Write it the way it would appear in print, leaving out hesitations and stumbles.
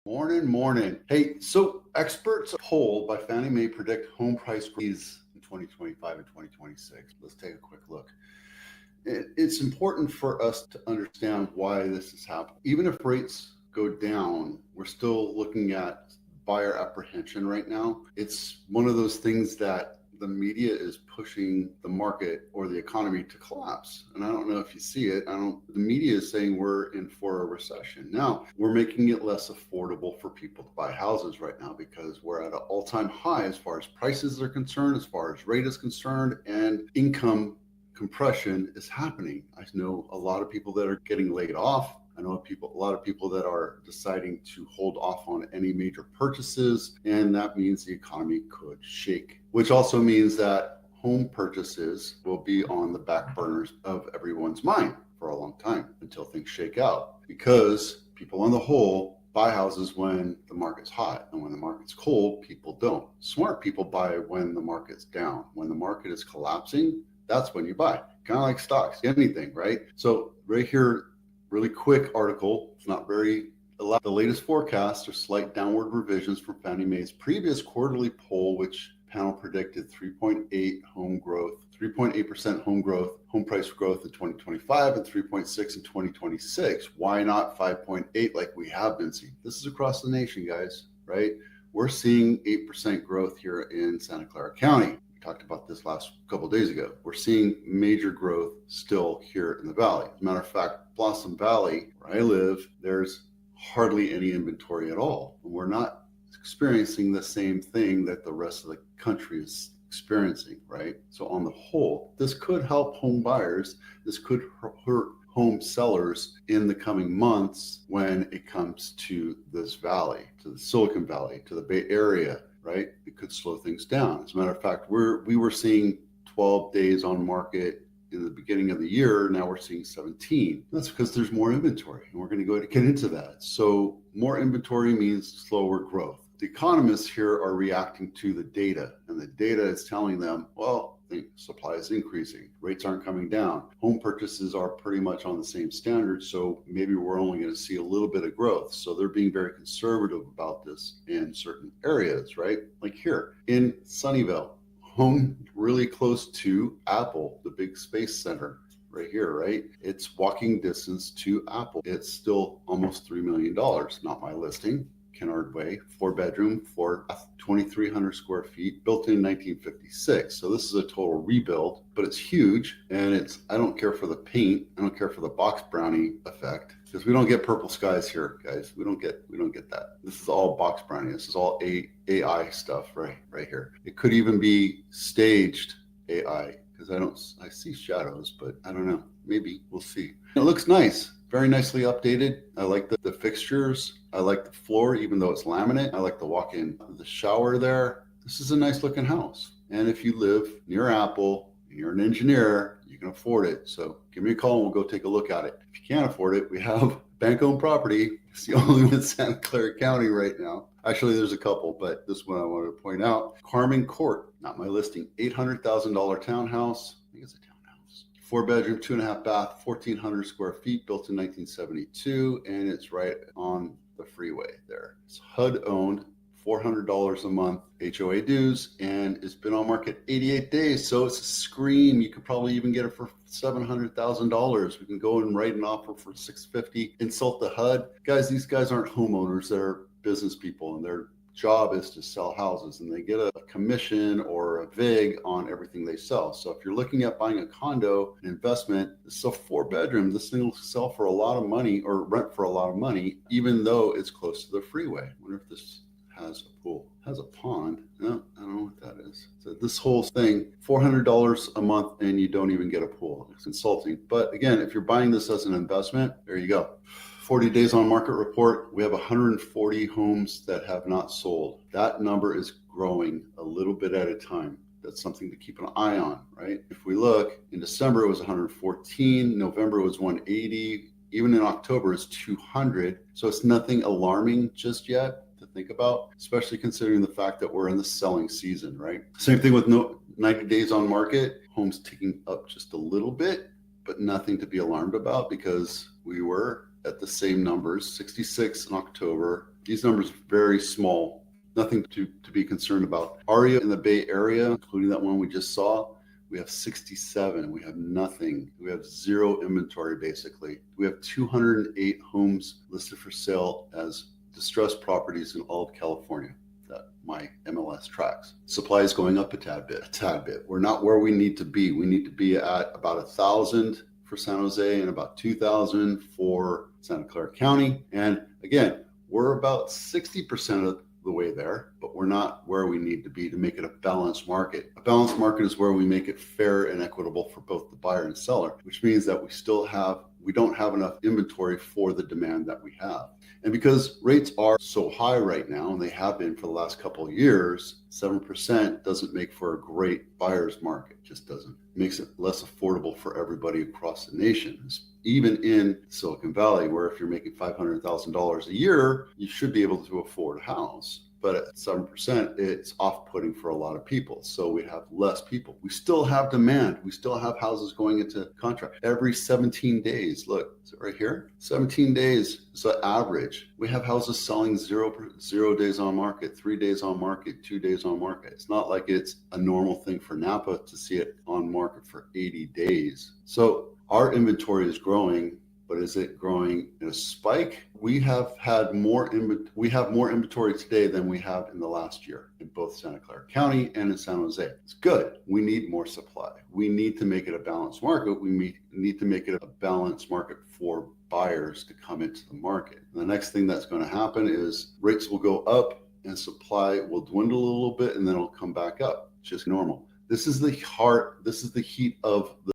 Morning, morning. Hey, so experts poll by Fannie Mae predict home price increase in 2025 and 2026. Let's take a quick look. It's important for us to understand why this is happening. Even if rates go down, we're still looking at buyer apprehension right now. It's one of those things that the media is pushing the market or the economy to collapse. And I don't know if you see it. The media is saying we're in for a recession. Now, we're making it less affordable for people to buy houses right now because we're at an all-time high as far as prices are concerned, as far as rate is concerned, and income compression is happening. I know a lot of people that are getting laid off. I know a lot of people that are deciding to hold off on any major purchases, and that means the economy could shake, which also means that home purchases will be on the back burners of everyone's mind for a long time until things shake out, because people on the whole buy houses when the market's hot, and when the market's cold, people don't. Smart people buy when the market's down. When the market is collapsing, that's when you buy. Kind of like stocks, anything, right? So right here, really quick article. It's not very elaborate. The latest forecast are slight downward revisions from Fannie Mae's previous quarterly poll, which panel predicted 3.8% home growth, home price growth in 2025 and 3.6% in 2026. Why not 5.8 like we have been seeing? This is across the nation, guys, right? We're seeing 8% growth here in Santa Clara County. Talked about this last couple of days ago. We're seeing major growth still here in the valley. As a matter of fact, Blossom Valley, where I live, there's hardly any inventory at all. And we're not experiencing the same thing that the rest of the country is experiencing, right? So on the whole, this could help home buyers. This could hurt home sellers in the coming months when it comes to this valley, to the Silicon Valley, to the Bay Area, right? It could slow things down. As a matter of fact, we were seeing 12 days on market in the beginning of the year. Now we're seeing 17. That's because there's more inventory, and we're going to go to get into that. So more inventory means slower growth. The economists here are reacting to the data, and the data is telling them, well, the supply is increasing, rates aren't coming down, home purchases are pretty much on the same standard, so maybe we're only going to see a little bit of growth. So they're being very conservative about this in certain areas, right? Like here in Sunnyvale, home really close to Apple, the big space center right here, right? It's walking distance to Apple. It's still almost $3 million. Not my listing. Kennard Way, 4-bedroom, 2,300 square feet, built in 1956. So this is a total rebuild, but it's huge. And I don't care for the paint. I don't care for the box brownie effect, because we don't get purple skies here, guys. We don't get that. This is all box brownie. This is all AI stuff right here. It could even be staged AI, because I see shadows, but I don't know. Maybe we'll see. It looks nice. Very nicely updated. I like the fixtures. I like the floor, even though it's laminate. I like the walk-in, the shower there. This is a nice looking house. And if you live near Apple and you're an engineer, you can afford it. So give me a call and we'll go take a look at it. If you can't afford it, we have bank-owned property. It's the only one in Santa Clara County right now. Actually, there's a couple, but this one I wanted to point out. Carmen Court, not my listing, $800,000 townhouse. I think it's a townhouse. 4-bedroom, 2.5 bath, 1,400 square feet, built in 1972, and it's right on the freeway there. It's HUD owned, $400 a month HOA dues, and it's been on market 88 days. So it's a scream. You could probably even get it for $700,000. We can go and write an offer for $650,000, insult the HUD. Guys, these guys aren't homeowners. They're business people, and their job is to sell houses, and they get a commission or a VIG on everything they sell. So if you're looking at buying a condo, an investment, it's a 4-bedroom. This thing will sell for a lot of money, or rent for a lot of money, even though it's close to the freeway. I wonder if this has a pool, has a pond. No, I don't know what that is. So this whole thing, $400 a month, and you don't even get a pool. It's insulting. But again, if you're buying this as an investment, there you go. 40 days on market report, we have 140 homes that have not sold. That number is growing a little bit at a time. That's something to keep an eye on, right? If we look, in December it was 114, November it was 180, even in October it's 200. So it's nothing alarming just yet to think about, especially considering the fact that we're in the selling season, right? Same thing with 90 days on market, homes ticking up just a little bit, but nothing to be alarmed about, because we were at the same numbers, 66 in October, These numbers are very small, nothing to be concerned about. ARIA in the Bay Area, including that one we just saw, we have 67. We have nothing. We have zero inventory, basically. We have 208 homes listed for sale as distressed properties in all of California that my MLS tracks. Supply is going up a tad bit. We're not where we need to be. We need to be at about 1,000 for San Jose and about 2,000 for Santa Clara County. And again, we're about 60% of the way there, but we're not where we need to be to make it a balanced market. A balanced market is where we make it fair and equitable for both the buyer and seller, which means that we don't have enough inventory for the demand that we have. And because rates are so high right now, and they have been for the last couple of years, 7% doesn't make for a great buyer's market. It just doesn't. It makes it less affordable for everybody across the nation. Even in Silicon Valley, where if you're making $500,000 a year, you should be able to afford a house. But at 7%, it's off-putting for a lot of people. So we have less people. We still have demand. We still have houses going into contract every 17 days. Look, is it right here? 17 days is the average. We have houses selling 0 days on market, 3 days on market, 2 days on market. It's not like it's a normal thing for Napa to see it on market for 80 days. So our inventory is growing, but is it growing in a spike? We have more inventory today than we have in the last year in both Santa Clara County and in San Jose. It's good. We need more supply. We need to make it a balanced market. We need to make it a balanced market for buyers to come into the market. And the next thing that's going to happen is rates will go up and supply will dwindle a little bit, and then it'll come back up. It's just normal. This is the heat of the